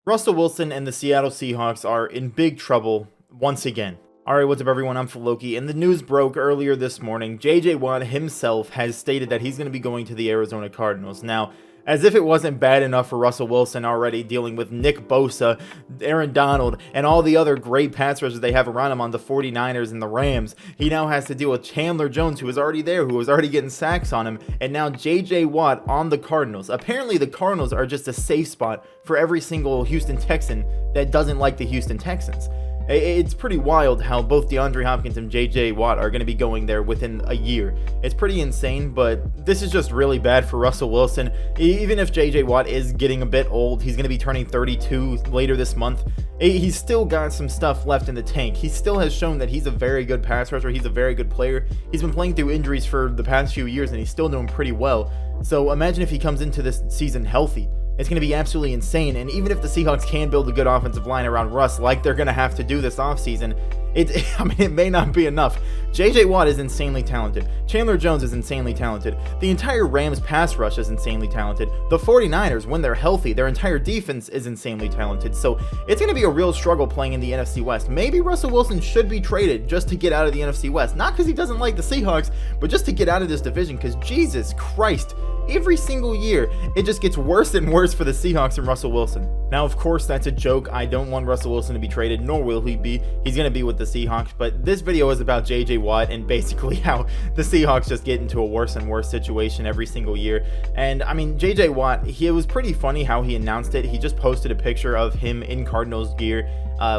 Russell Wilson and the Seattle Seahawks are in big trouble once again. Alright, what's up everyone, I'm Loki, and the news broke earlier this morning. JJ Watt himself has stated that he's going to be going to the Arizona Cardinals. Now, as if it wasn't bad enough for Russell Wilson already dealing with Nick Bosa, Aaron Donald, and all the other great pass rushers they have around him on the 49ers and the Rams, he now has to deal with Chandler Jones, who was already there, who was already getting sacks on him, and now JJ Watt on the Cardinals. Apparently, the Cardinals are just a safe spot for every single Houston Texan that doesn't like the Houston Texans. It's pretty wild how both DeAndre Hopkins and JJ Watt are going to be going there within a year. It's pretty insane, but this is just really bad for Russell Wilson. Even if JJ Watt is getting a bit old, he's going to be turning 32 later this month. He's still got some stuff left in the tank. He still has shown that he's a very good pass rusher. He's a very good player. He's been playing through injuries for the past few years, and he's still doing pretty well. So imagine if he comes into this season healthy. It's going to be absolutely insane, and even if the Seahawks can build a good offensive line around Russ like they're going to have to do this offseason, it may not be enough. JJ Watt is insanely talented. Chandler Jones is insanely talented. The entire Rams pass rush is insanely talented. The 49ers, when they're healthy, their entire defense is insanely talented. So it's going to be a real struggle playing in the NFC West. Maybe Russell Wilson should be traded just to get out of the NFC West. Not because he doesn't like the Seahawks, but just to get out of this division, because Jesus Christ, every single year, it just gets worse and worse for the Seahawks and Russell Wilson. Now, of course, that's a joke. I don't want Russell Wilson to be traded, nor will he be. He's going to be with the Seahawks, but this video is about JJ Watt and basically how the Seahawks just get into a worse and worse situation every single year. And, I mean, JJ Watt, it was pretty funny how he announced it. He just posted a picture of him in Cardinals gear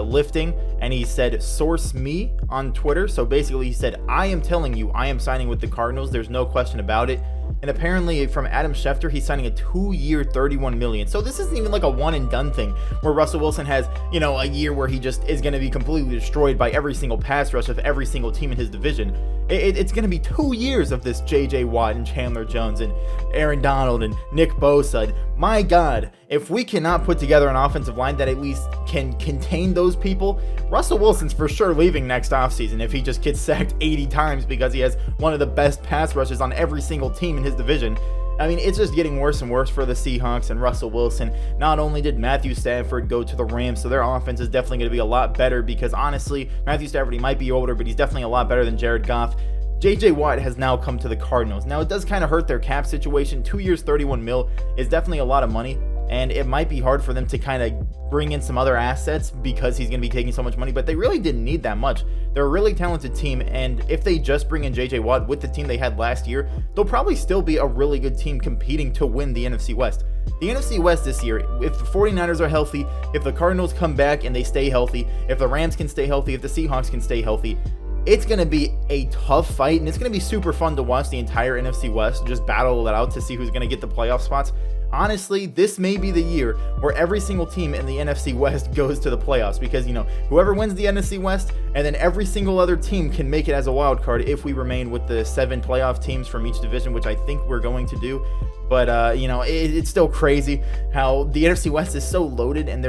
lifting, and he said, "Source me" on Twitter. So basically he said, "I am telling you, I am signing with the Cardinals. There's no question about it." And apparently from Adam Schefter, he's signing a 2-year $31 million. So this isn't even like a one and done thing where Russell Wilson has, a year where he just is going to be completely destroyed by every single pass rush of every single team in his division. It's going to be 2 years of this JJ Watt and Chandler Jones and Aaron Donald and Nick Bosa. My God, if we cannot put together an offensive line that at least can contain those people, Russell Wilson's for sure leaving next offseason if he just gets sacked 80 times because he has one of the best pass rushes on every single team in his division. I mean, it's just getting worse and worse for the Seahawks and Russell Wilson. Not only did Matthew Stafford go to the Rams, so their offense is definitely going to be a lot better because honestly, Matthew Stafford, he might be older, but he's definitely a lot better than Jared Goff. JJ Watt has now come to the Cardinals. Now, it does kind of hurt their cap situation. 2 years, $31 million is definitely a lot of money, and it might be hard for them to kind of bring in some other assets because he's going to be taking so much money, but they really didn't need that much. They're a really talented team, and if they just bring in JJ Watt with the team they had last year, they'll probably still be a really good team competing to win the NFC West. The NFC West this year, if the 49ers are healthy, if the Cardinals come back and they stay healthy, if the Rams can stay healthy, if the Seahawks can stay healthy, it's going to be a tough fight, and it's going to be super fun to watch the entire NFC West just battle it out to see who's going to get the playoff spots. Honestly, this may be the year where every single team in the NFC West goes to the playoffs because, whoever wins the NFC West and then every single other team can make it as a wild card if we remain with the 7 playoff teams from each division, which I think we're going to do. But, it's still crazy how the NFC West is so loaded and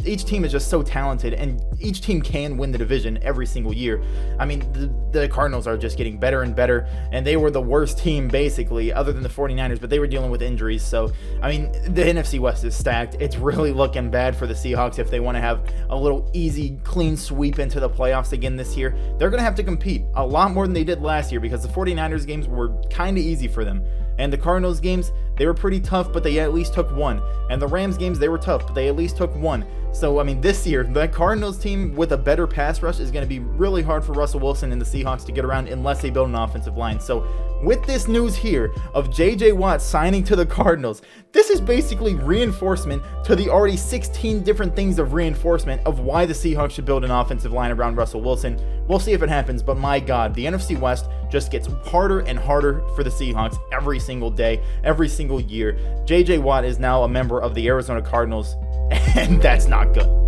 each team is just so talented and each team can win the division every single year. I mean, the Cardinals are just getting better and better, and they were the worst team basically other than the 49ers, but they were dealing with injuries. So, I mean, the NFC West is stacked. It's really looking bad for the Seahawks if they want to have a little easy, clean sweep into the playoffs again this year. They're going to have to compete a lot more than they did last year because the 49ers games were kind of easy for them. And the Cardinals games, they were pretty tough, but they at least took one. And the Rams games, they were tough, but they at least took one. So, I mean, this year, the Cardinals team with a better pass rush is going to be really hard for Russell Wilson and the Seahawks to get around unless they build an offensive line. So, with this news here of JJ Watt signing to the Cardinals, this is basically reinforcement to the already 16 different things of reinforcement of why the Seahawks should build an offensive line around Russell Wilson. We'll see if it happens, but my God, the NFC West just gets harder and harder for the Seahawks every single day, every single year. JJ Watt is now a member of the Arizona Cardinals, and that's not good.